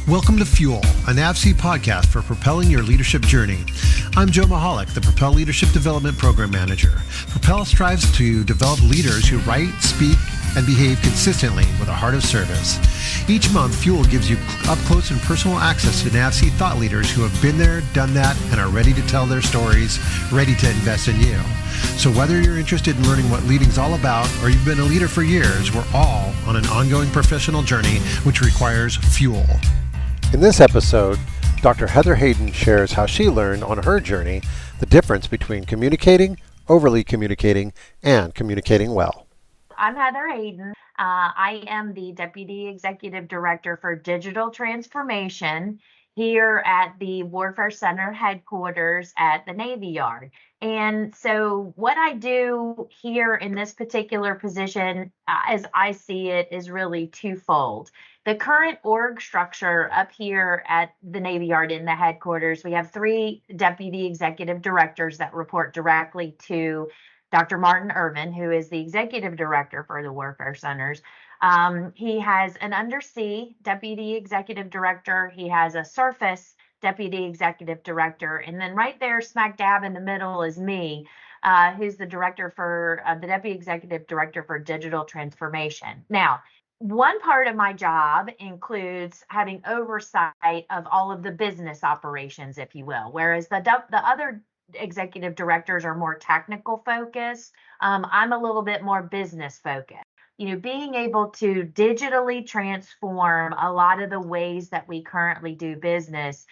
Welcome to Fuel, a NAVSEA podcast for propelling your leadership journey. I'm Joe Mahalik, the Propel Leadership Development Program Manager. Propel strives to develop leaders who write, speak, and behave consistently with a heart of service. Each month, Fuel gives you up-close and personal access to NAVSEA thought leaders who have been there, done that, and are ready to tell their stories, ready to invest in you. So whether you're interested in learning what leading's all about or you've been a leader for years, we're all on an ongoing professional journey which requires fuel. In this episode, Dr. Heather Hayden shares how she learned on her journey the difference between communicating, overly communicating, and communicating well. I'm Heather Hayden. I am the Deputy Executive Director for Digital Transformation here at the Warfare Center headquarters at the Navy Yard. And so what I do here in this particular position, as I see it, is really twofold. The current org structure up here at the Navy Yard in the headquarters, we have 3 Deputy Executive Directors that report directly to Dr. Martin Irvin, who is the Executive Director for the Warfare Centers. He has an undersea Deputy Executive Director. He has a surface Deputy Executive Director. And then right there, smack dab in the middle is me, who's the the Deputy Executive Director for Digital Transformation. Now, one part of my job includes having oversight of all of the business operations, if you will, whereas the other executive directors are more technical focused. I'm a little bit more business focused. Being able to digitally transform a lot of the ways that we currently do business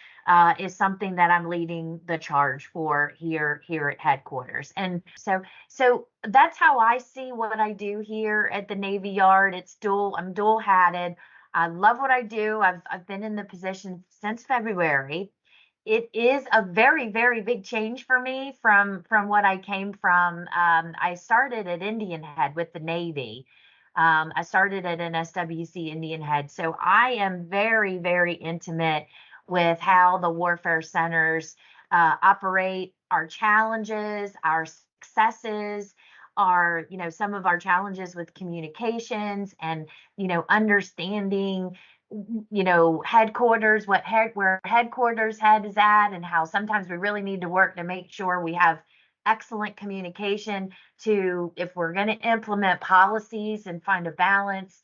is something that I'm leading the charge for here at headquarters. And so that's how I see what I do here at the Navy Yard. I'm dual hatted. I love what I do. I've been in the position since February. It is a very, very big change for me from what I came from. I started at Indian Head with the Navy. I started at an SWC Indian Head. So I am very, very intimate with how the warfare centers operate, our challenges, our successes, some of our challenges with communications and, understanding headquarters, where headquarters head is at, and how sometimes we really need to work to make sure we have excellent communication to, if we're going to implement policies and find a balance,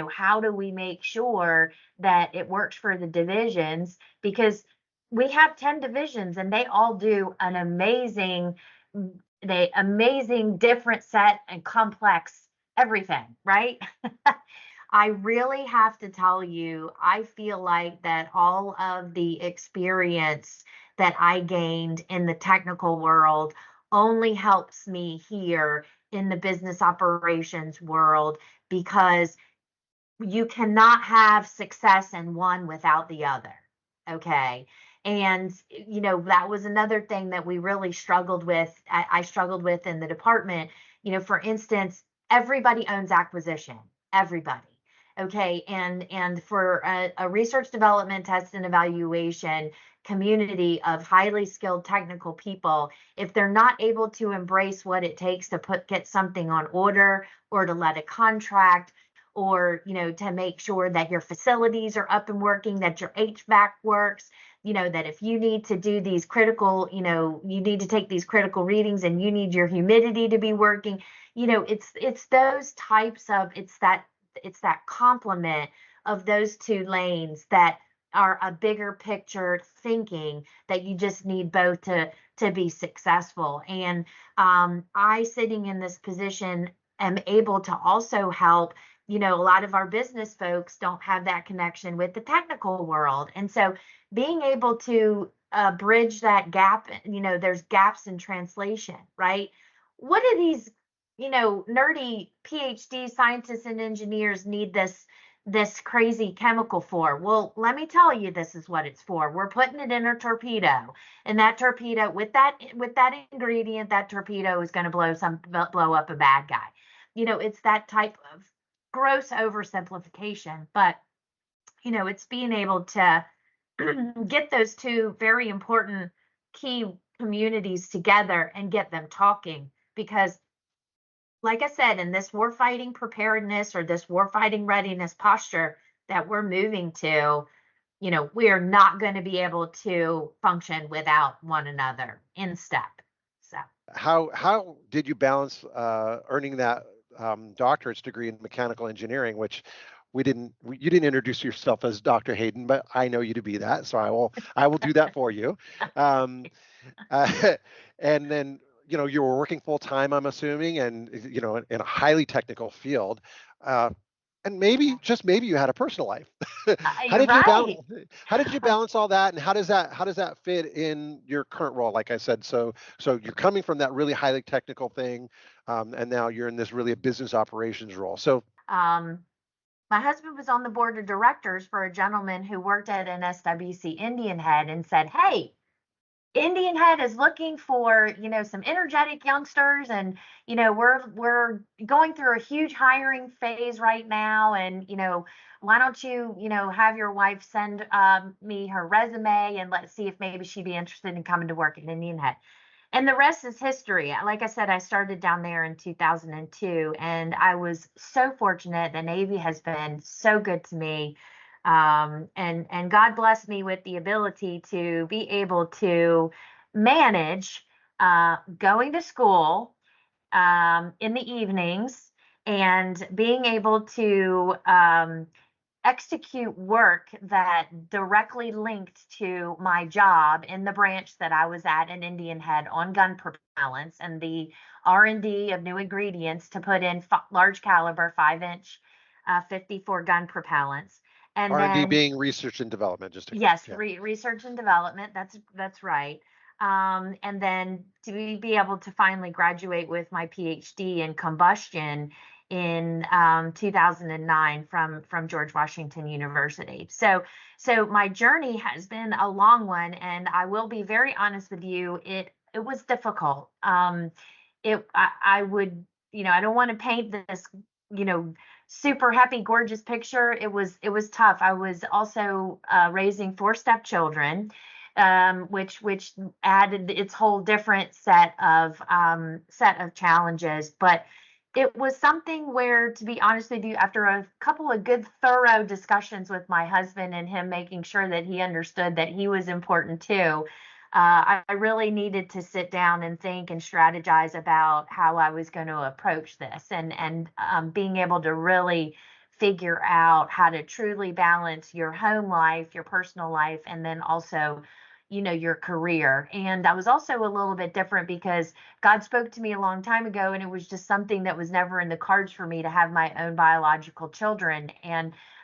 how do we make sure that it works for the divisions? Because we have 10 divisions and they all do an amazing different set and complex everything, right? I really have to tell you, I feel like that all of the experience that I gained in the technical world only helps me here in the business operations world, because you cannot have success in one without the other. Okay. And, that was another thing that we really struggled with. I struggled with in the department. For instance, everybody owns acquisition, everybody. Okay. And for a research development, test and evaluation community of highly skilled technical people, if they're not able to embrace what it takes to get something on order, or to let a contract, or, to make sure that your facilities are up and working, that your HVAC works, that if you need to do these critical, you need to take these critical readings and you need your humidity to be working, it's those types of, it's that complement of those 2 lanes that are a bigger picture thinking, that you just need both to be successful. And I, sitting in this position, am able to also help. A lot of our business folks don't have that connection with the technical world. And so being able to bridge that gap, there's gaps in translation, right? What do these, nerdy PhD scientists and engineers need this crazy chemical for? Well, let me tell you, this is what it's for. We're putting it in a torpedo, and that torpedo, with that ingredient, that torpedo is going to blow up a bad guy. It's that type of gross oversimplification, but it's being able to get those 2 very important key communities together and get them talking. Because, like I said, in this warfighting preparedness, or this warfighting readiness posture that we're moving to, we are not going to be able to function without one another in step. So How did you balance earning that doctorate's degree in mechanical engineering, which you didn't introduce yourself as Dr. Hayden, but I know you to be that, so I will do that for you. Um, uh, and then you were working full time, I'm assuming, and in a highly technical field. And maybe, just maybe, you had a personal life. How you're did you right. balance? How did you balance all that, and how does that fit in your current role? Like I said, so you're coming from that really highly technical thing, and now you're in this really a business operations role. So Um, my husband was on the board of directors for a gentleman who worked at an SWC Indian Head and said, "Hey, Indian Head is looking for, some energetic youngsters, and we're going through a huge hiring phase right now, and why don't you, have your wife send me her resume, and let's see if maybe she'd be interested in coming to work at Indian Head." And the rest is history. Like I said, I started down there in 2002, and I was so fortunate. The Navy has been so good to me. And God blessed me with the ability to be able to manage going to school in the evenings and being able to execute work that directly linked to my job in the branch that I was at in Indian Head on gun propellants and the R&D of new ingredients to put in large caliber 5-inch 54 gun propellants. And R&D then, being research and development, just to yes, yeah. research and development. That's right. And then to be able to finally graduate with my PhD in combustion in 2009 from George Washington University. So my journey has been a long one, and I will be very honest with you. It was difficult. I would, I don't want to paint this, super happy, gorgeous picture. It was tough. I was also raising 4 stepchildren, which added its whole different set of challenges. But it was something where, to be honest with you, after a couple of good, thorough discussions with my husband and him making sure that he understood that he was important too, I really needed to sit down and think and strategize about how I was going to approach this, and being able to really figure out how to truly balance your home life, your personal life, and then also, your career. And I was also a little bit different because God spoke to me a long time ago, and it was just something that was never in the cards for me to have my own biological children.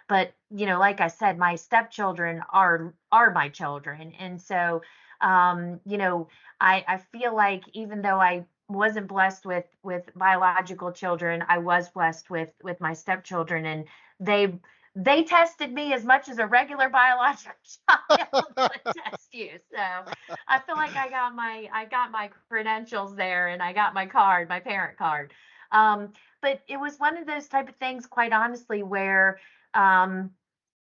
But like I said, my stepchildren are my children, and so I feel like even though I wasn't blessed with biological children, I was blessed with my stepchildren, and they they tested me as much as a regular biological child would test you. So I feel like I got my credentials there, and I got my card, my parent card. But it was one of those type of things, quite honestly, where um,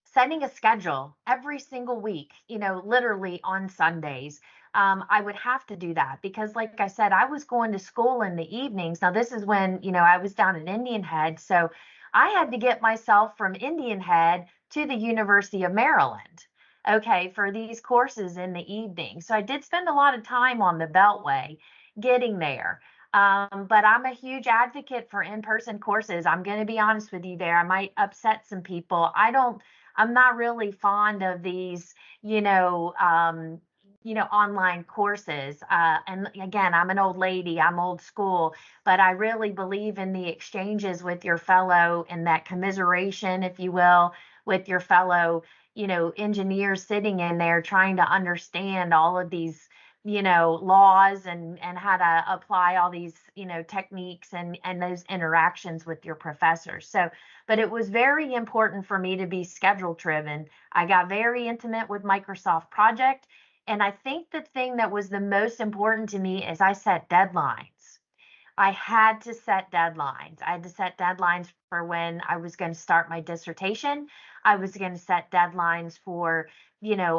setting a schedule every single week, literally on Sundays. I would have to do that because, like I said, I was going to school in the evenings. Now, this is when, I was down in Indian Head. So I had to get myself from Indian Head to the University of Maryland, okay, for these courses in the evening. So I did spend a lot of time on the Beltway getting there. But I'm a huge advocate for in-person courses. I'm going to be honest with you there. I might upset some people. I'm not really fond of these, online courses. And again, I'm an old lady, I'm old school, but I really believe in the exchanges with your fellow and that commiseration, if you will, with your fellow, engineers sitting in there trying to understand all of these, laws and how to apply all these, techniques and those interactions with your professors. So, but it was very important for me to be schedule driven. I got very intimate with Microsoft Project. And I think the thing that was the most important to me is I set deadlines. I had to set deadlines. I had to set deadlines for when I was going to start my dissertation. I was going to set deadlines for,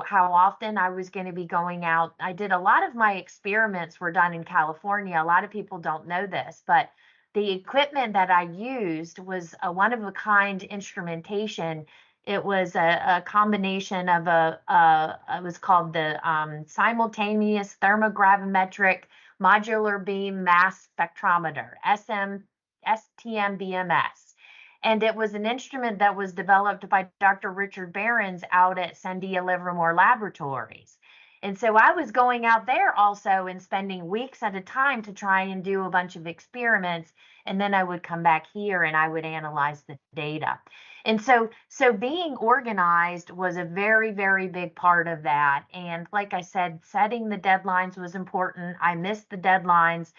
how often I was going to be going out. I did a lot of my experiments were done in California. A lot of people don't know this, but the equipment that I used was a one of a kind instrumentation It was a combination of it was called the simultaneous thermogravimetric modular beam mass spectrometer, STM-BMS. And it was an instrument that was developed by Dr. Richard Behrens out at Sandia Livermore Laboratories. And so I was going out there also and spending weeks at a time to try and do a bunch of experiments. And then I would come back here and I would analyze the data. And so being organized was a very, very big part of that. And like I said, setting the deadlines was important. I missed the deadlines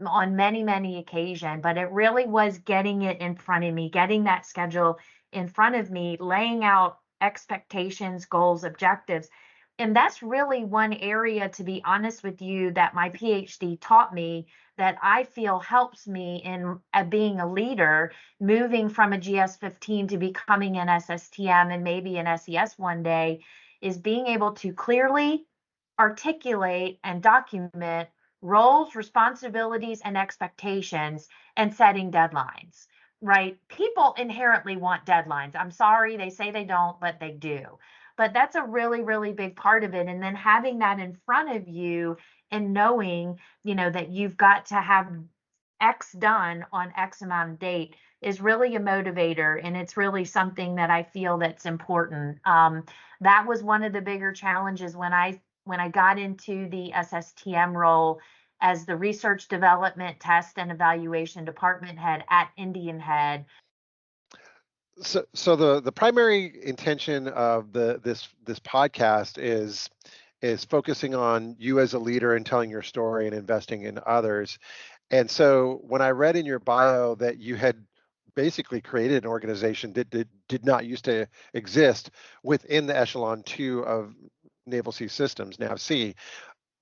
on many, many occasions, but it really was getting it in front of me, getting that schedule in front of me, laying out expectations, goals, objectives. And that's really one area, to be honest with you, that my PhD taught me that I feel helps me in being a leader, moving from a GS-15 to becoming an SSTM and maybe an SES one day, is being able to clearly articulate and document roles, responsibilities, and expectations, and setting deadlines, right? People inherently want deadlines. I'm sorry, they say they don't, but they do. But that's a really, really big part of it. And then having that in front of you and knowing, that you've got to have X done on X amount of date is really a motivator. And it's really something that I feel that's important. That was one of the bigger challenges when I got into the SSTM role as the research development test and evaluation department head at Indian Head. So the primary intention of this podcast is focusing on you as a leader and telling your story and investing in others. And so when I read in your bio that you had basically created an organization that did not used to exist within the Echelon 2 of Naval Sea Systems, NAVSEA,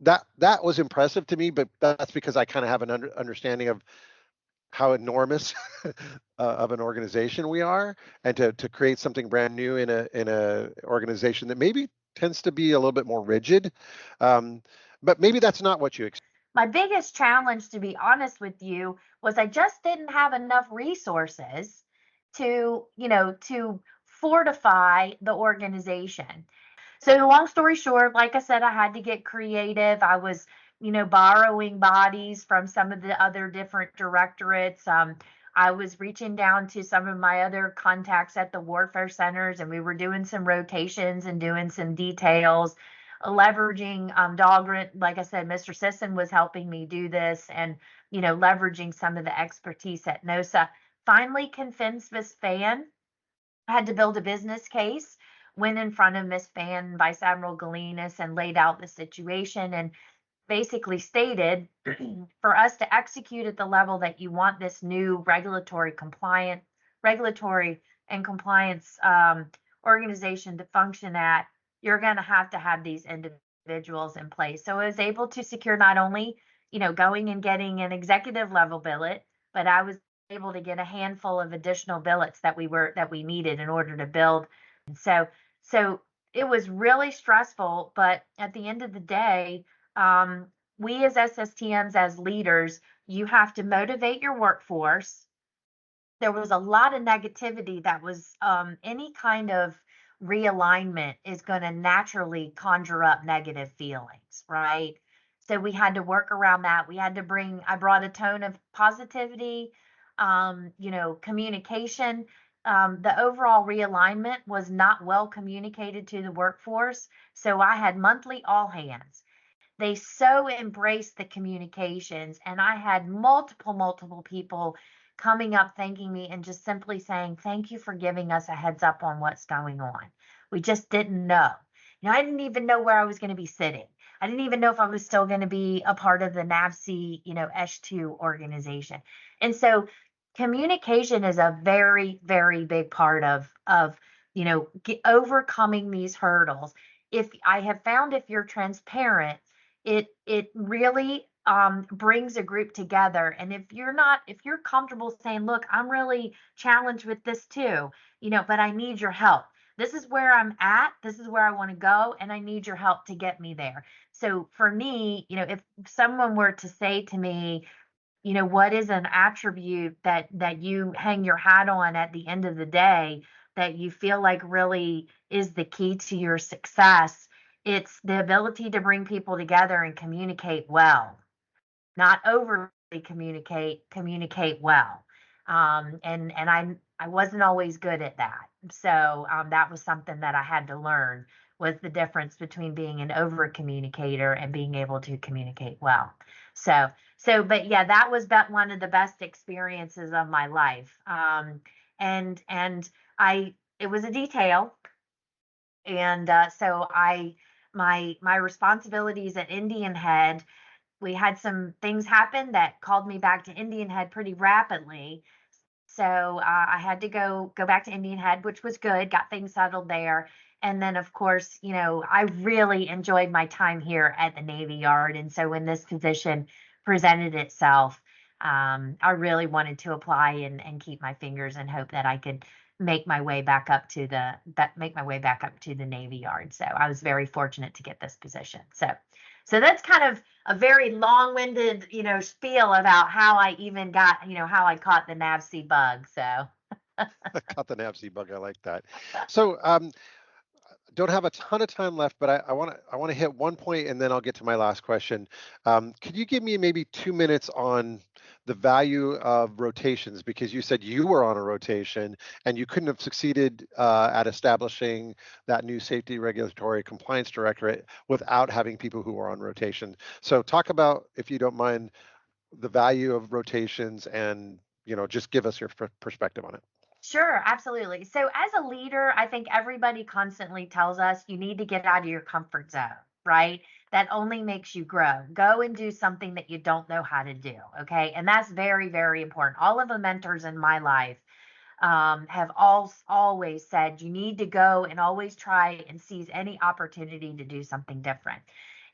that was impressive to me, but that's because I kind of have an understanding of how enormous of an organization we are, and to create something brand new in a organization that maybe tends to be a little bit more rigid, but maybe that's not what you expect. My biggest challenge, to be honest with you, was I just didn't have enough resources to fortify the organization. So long story short, like I said, I had to get creative. I was, borrowing bodies from some of the other different directorates. I was reaching down to some of my other contacts at the warfare centers, and we were doing some rotations and doing some details, leveraging Dahlgren. Like I said, Mr. Sisson was helping me do this, and leveraging some of the expertise at NOSA. Finally convinced Miss Fan. I had to build a business case, went in front of Miss Fan, Vice Admiral Galinas, and laid out the situation and basically stated for us to execute at the level that you want this new regulatory and compliance organization to function at, you're going to have these individuals in place. So I was able to secure not only, going and getting an executive level billet, but I was able to get a handful of additional billets that we needed in order to build. And so it was really stressful, but at the end of the day, we as SSTMs, as leaders, you have to motivate your workforce. There was a lot of negativity that was any kind of realignment is going to naturally conjure up negative feelings, right? So we had to work around that. I brought a tone of positivity, communication. The overall realignment was not well communicated to the workforce. So I had monthly all hands. They so embraced the communications, and I had multiple people coming up, thanking me, and just simply saying, thank you for giving us a heads up on what's going on. We just didn't know. I didn't even know where I was going to be sitting. I didn't even know if I was still going to be a part of the NAVSEA, ESH2 organization. And so communication is a very, very big part of overcoming these hurdles. If you're transparent, it really brings a group together. And if you're comfortable saying, look, I'm really challenged with this too, but I need your help. This is where I'm at. This is where I want to go. And I need your help to get me there. So for me, if someone were to say to me, what is an attribute that you hang your hat on at the end of the day, that you feel like really is the key to your success, it's the ability to bring people together and communicate well, not overly communicate well. And I wasn't always good at that. So that was something that I had to learn, was the difference between being an over communicator and being able to communicate well. But yeah, that was one of the best experiences of my life. And it was a detail. And so my responsibilities at Indian Head, we had some things happen that called me back to Indian Head pretty rapidly. So I had to go back to Indian Head, which was good, got things settled there. And then, of course, I really enjoyed my time here at the Navy Yard. And so when this position presented itself, I really wanted to apply and keep my fingers and hope that I could make my way back up to the Navy Yard. So I was very fortunate to get this position. So that's kind of a very long-winded, spiel about how I even got, how I caught the NAVSEA bug. So Caught the NAVSEA bug. I like that. So don't have a ton of time left, but I want to hit one point and then I'll get to my last question. Could you give me maybe 2 minutes on the value of rotations? Because you said you were on a rotation and you couldn't have succeeded at establishing that new safety regulatory compliance directorate without having people who were on rotation. So talk about, if you don't mind, the value of rotations and just give us your perspective on it. Sure, absolutely. So as a leader, I think everybody constantly tells us you need to get out of your comfort zone, right? That only makes you grow. Go and do something that you don't know how to do, okay? And that's very, very important. All of the mentors in my life have always said you need to go and always try and seize any opportunity to do something different.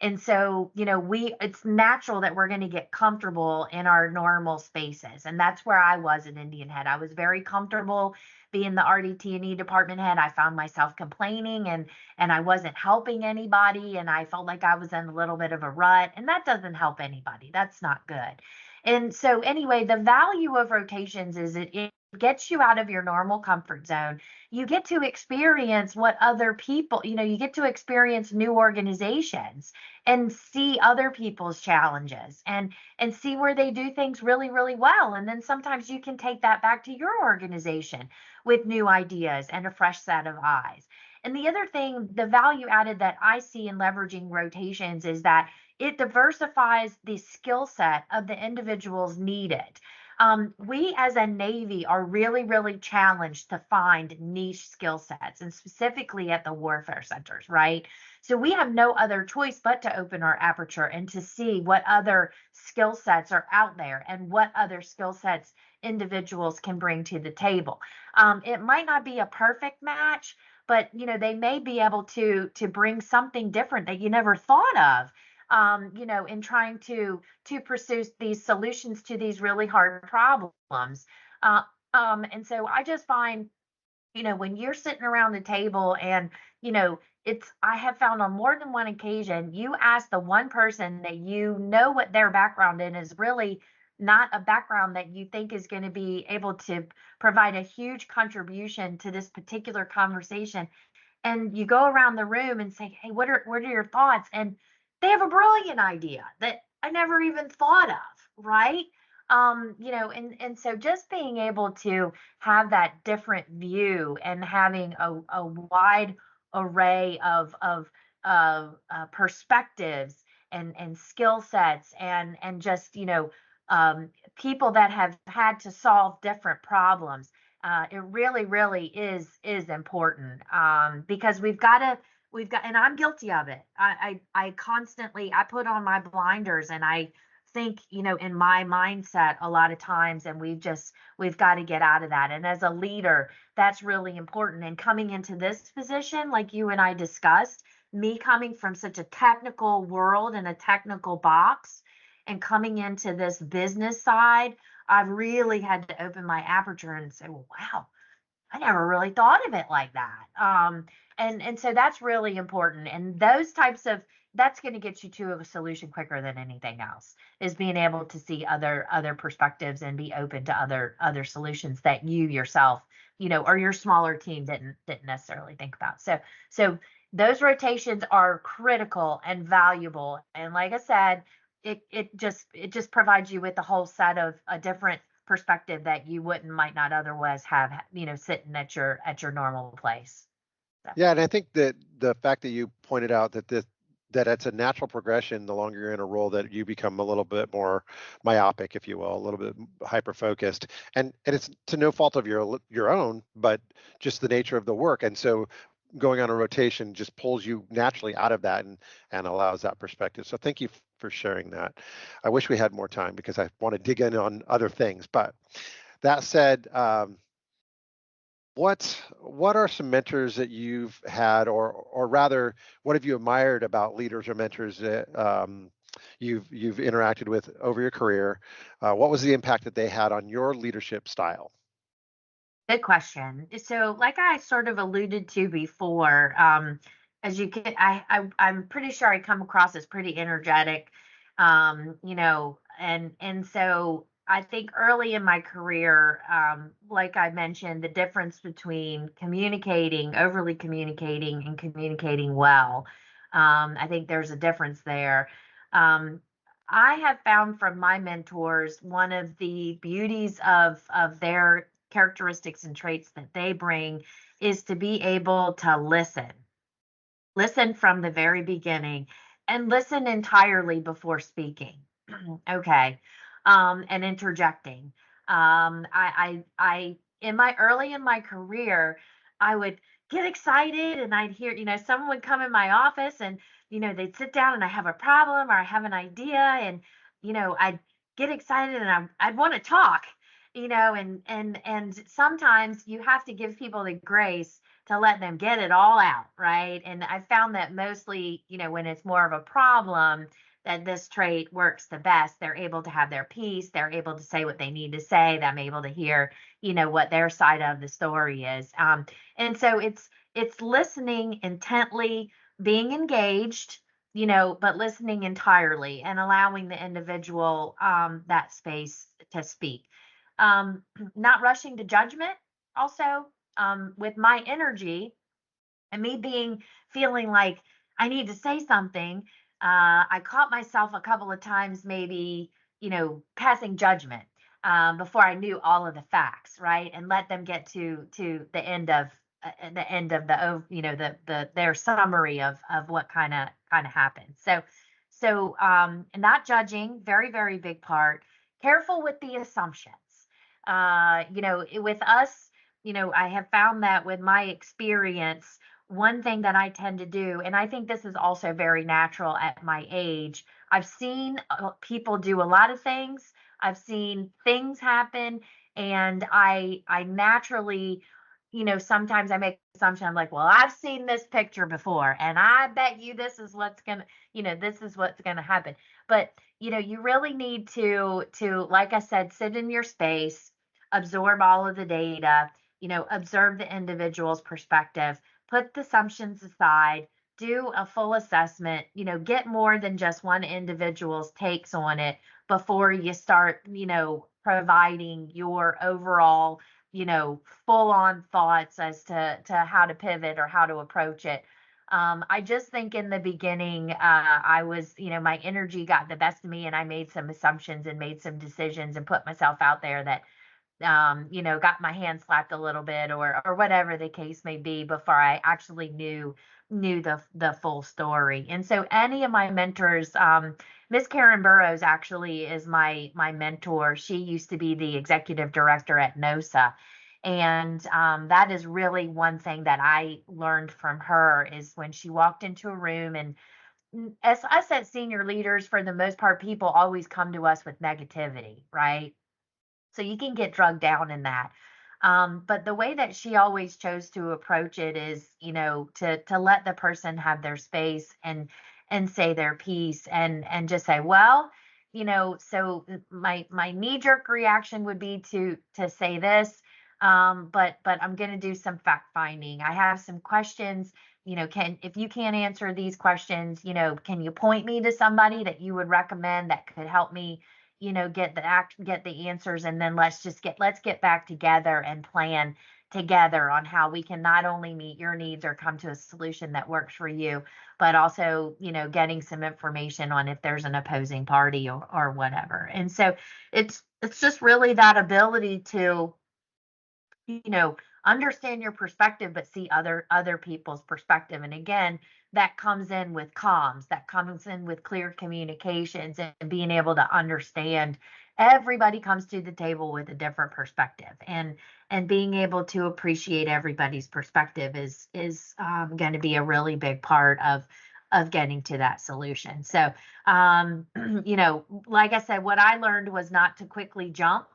And so, it's natural that we're going to get comfortable in our normal spaces. And that's where I was in Indian Head. I was very comfortable being the RDT&E department head. I found myself complaining and I wasn't helping anybody. And I felt like I was in a little bit of a rut. And that doesn't help anybody. That's not good. And so anyway, the value of rotations is it gets you out of your normal comfort zone. You get to experience what other people, you get to experience new organizations and see other people's challenges and see where they do things really, really well. And then sometimes you can take that back to your organization with new ideas and a fresh set of eyes. And the other thing, the value added that I see in leveraging rotations is that it diversifies the skill set of the individuals needed. We as a Navy are really, really challenged to find niche skill sets, and specifically at the warfare centers, right? So we have no other choice but to open our aperture and to see what other skill sets are out there and what other skill sets individuals can bring to the table. It might not be a perfect match, but they may be able to bring something different that you never thought of. In trying to pursue these solutions to these really hard problems. And so I just find, when you're sitting around the table and, I have found on more than one occasion, you ask the one person that what their background in is really not a background that you think is going to be able to provide a huge contribution to this particular conversation. And you go around the room and say, hey, what are your thoughts? And they have a brilliant idea that I never even thought of, right? And so just being able to have that different view and having a wide array of perspectives and skill sets and just people that have had to solve different problems. It really, really is important because and I'm guilty of it. I constantly, I put on my blinders and I think, in my mindset a lot of times, and we've got to get out of that. And as a leader, that's really important. And coming into this position, like you and I discussed, me coming from such a technical world and a technical box and coming into this business side, I've really had to open my aperture and say, well, wow, I never really thought of it like that. And so that's really important. And those types of that's going to get you to a solution quicker than anything else, is being able to see other perspectives and be open to other solutions that you yourself, or your smaller team didn't necessarily think about. So those rotations are critical and valuable. And like I said, it just provides you with a whole set of a different perspective that you might not otherwise have, sitting at your normal place. So. Yeah, and I think that the fact that you pointed out that it's a natural progression the longer you're in a role, that you become a little bit more myopic, if you will, a little bit hyper focused, and it's to no fault of your own, but just the nature of the work. And so going on a rotation just pulls you naturally out of that and allows that perspective. So thank you for sharing that. I wish we had more time because I want to dig in on other things, but that said, what are some mentors that you've had, or rather, what have you admired about leaders or mentors that you've interacted with over your career? What was the impact that they had on your leadership style? Good question. So, like I sort of alluded to before, as you can, I'm pretty sure I come across as pretty energetic, and so I think early in my career, like I mentioned, the difference between overly communicating, and communicating well. I think there's a difference there. Um, I have found from my mentors, one of the beauties of their characteristics and traits that they bring is to be able to listen from the very beginning, and listen entirely before speaking. Okay. And interjecting. I early in my career, I would get excited, and I'd hear, someone would come in my office, and, they'd sit down, and I have a problem or I have an idea, and, I'd get excited, and I'd want to talk, and sometimes you have to give people the grace to let them get it all out, right? And I found that mostly, when it's more of a problem, that this trait works the best. They're able to have their peace. They're able to say what they need to say. I'm able to hear, what their side of the story is. And so it's listening intently, being engaged, but listening entirely, and allowing the individual that space to speak. Not rushing to judgment. Also, with my energy and me feeling like I need to say something, I caught myself a couple of times, maybe, passing judgment before I knew all of the facts, right? And let them get to the end of their summary of what kind of happened. So not judging, very, very big part. Careful with the assumptions. With us, I have found that with my experience, one thing that I tend to do, and I think this is also very natural at my age, I've seen people do a lot of things. I've seen things happen, and I naturally, sometimes I make an assumption. I'm like, well, I've seen this picture before, and I bet you this is what's gonna happen. But you really need to, like I said, sit in your space, absorb all of the data, observe the individual's perspective, put the assumptions aside, do a full assessment, get more than just one individual's takes on it before you start, providing your overall, full on thoughts as to how to pivot or how to approach it. I just think in the beginning, I was, my energy got the best of me, and I made some assumptions and made some decisions and put myself out there that got my hand slapped a little bit, or whatever the case may be, before I actually knew the full story. And so any of my mentors, Miss Karen Burrows actually is my mentor. She used to be the executive director at NOSA. And that is really one thing that I learned from her, is when she walked into a room, and as us as senior leaders, for the most part, people always come to us with negativity, right? So you can get drugged down in that. But the way that she always chose to approach it is, to let the person have their space, and say their piece, and just say, well, so my knee jerk reaction would be to say this, but I'm going to do some fact finding. I have some questions if you can't answer these questions, can you point me to somebody that you would recommend that could help me, get the answers, and then let's get back together and plan together on how we can not only meet your needs or come to a solution that works for you, but also, getting some information on if there's an opposing party or whatever. And so it's just really that ability to, you know, understand your perspective, but see other people's perspective. And again, that comes in with comms, that comes in with clear communications and being able to understand everybody comes to the table with a different perspective, and being able to appreciate everybody's perspective is going to be a really big part of getting to that solution. So, like I said, what I learned was not to quickly jump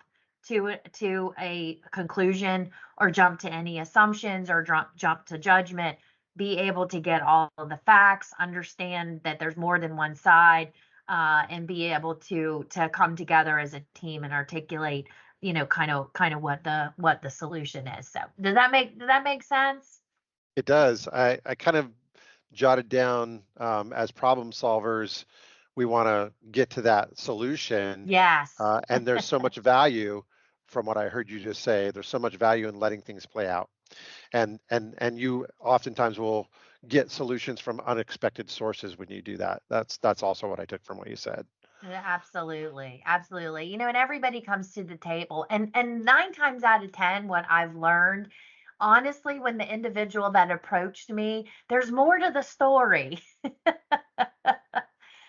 to a conclusion or jump to any assumptions or jump to judgment. Be able to get all of the facts, understand that there's more than one side, and be able to come together as a team and articulate, kind of what the solution is. So does that make sense? It does. I kind of jotted down, as problem solvers, we want to get to that solution. Yes. And there's so much value from what I heard you just say. There's so much value in letting things play out. And you oftentimes will get solutions from unexpected sources when you do that. That's also what I took from what you said. Yeah, absolutely. Absolutely. And everybody comes to the table. And 9 times out of 10, what I've learned, honestly, when the individual that approached me, there's more to the story.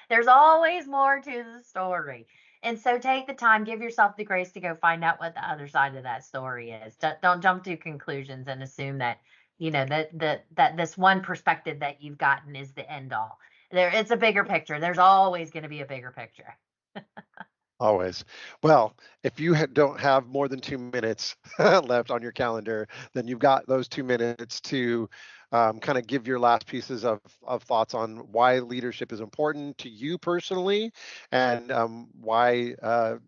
There's always more to the story. And so take the time, give yourself the grace to go find out what the other side of that story is. Don't jump to conclusions and assume that, that this one perspective that you've gotten is the end all. It's a bigger picture. There's always going to be a bigger picture. Always. Well, if you don't have more than 2 minutes left on your calendar, then you've got those 2 minutes to kind of give your last pieces of thoughts on why leadership is important to you personally, and why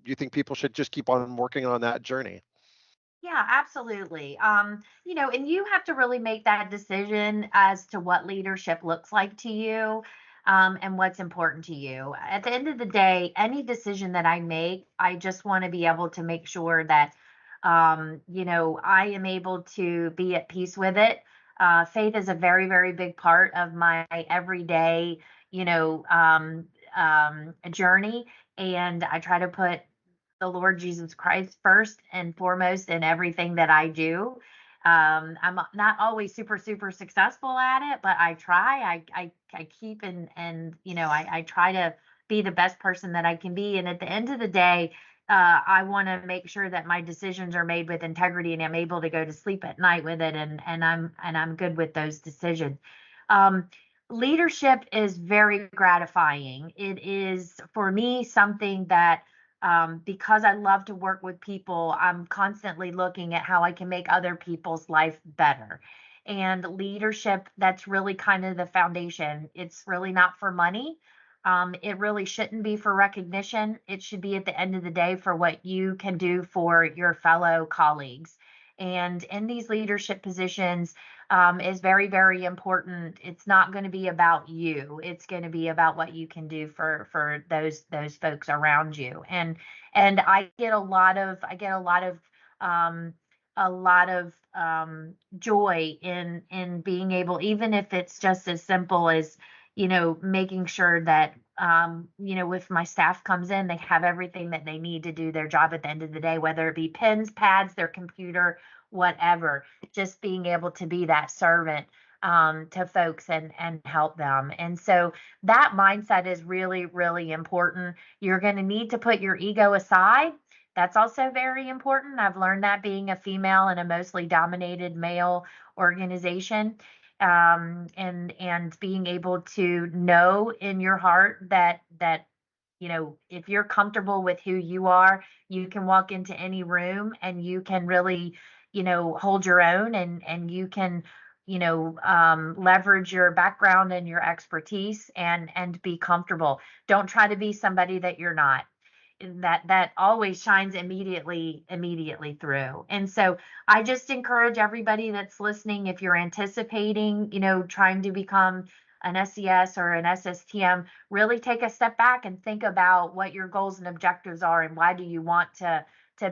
you think people should just keep on working on that journey. Yeah, absolutely. And you have to really make that decision as to what leadership looks like to you, and what's important to you. At the end of the day, any decision that I make, I just want to be able to make sure that, I am able to be at peace with it. Faith is a very, very big part of my everyday, journey. And I try to put the Lord Jesus Christ first and foremost in everything that I do. I'm not always super, super successful at it, but I try. I keep I try to be the best person that I can be. And at the end of the day, I want to make sure that my decisions are made with integrity, and I'm able to go to sleep at night with it, and I'm good with those decisions. Um, Leadership is very gratifying. It is, for me, something that, because I love to work with people, I'm constantly looking at how I can make other people's life better. And leadership, that's really kind of the foundation. It's really not for money. It really shouldn't be for recognition. It should be, at the end of the day, for what you can do for your fellow colleagues. And in these leadership positions, is very, very important. It's not going to be about you. It's going to be about what you can do for those folks around you. And I get a lot of um, joy in being able, even if it's just as simple as, making sure that, if my staff comes in, they have everything that they need to do their job at the end of the day, whether it be pens, pads, their computer, whatever. Just being able to be that servant, to folks, and help them. And so that mindset is really, really important. You're going to need to put your ego aside. That's also very important. I've learned that, being a female in a mostly dominated male organization, and being able to know in your heart that if you're comfortable with who you are, you can walk into any room and you can really, hold your own, and you can, leverage your background and your expertise, and be comfortable. Don't try to be somebody that you're not. that always shines immediately through. And so I just encourage everybody that's listening, if you're anticipating, trying to become an SES or an SSTM, really take a step back and think about what your goals and objectives are and why do you want to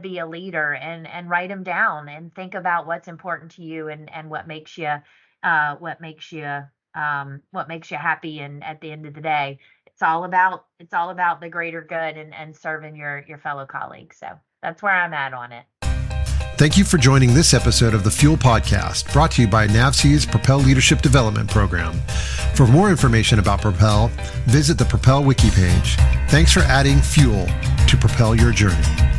be a leader, and write them down and think about what's important to you and what makes you happy. And at the end of the day, it's all about the greater good and serving your fellow colleagues. So that's where I'm at on it. Thank you for joining this episode of the Fuel Podcast, brought to you by NAVSEA's Propel Leadership Development Program. For more information about Propel, visit the Propel wiki page. Thanks for adding fuel to propel your journey.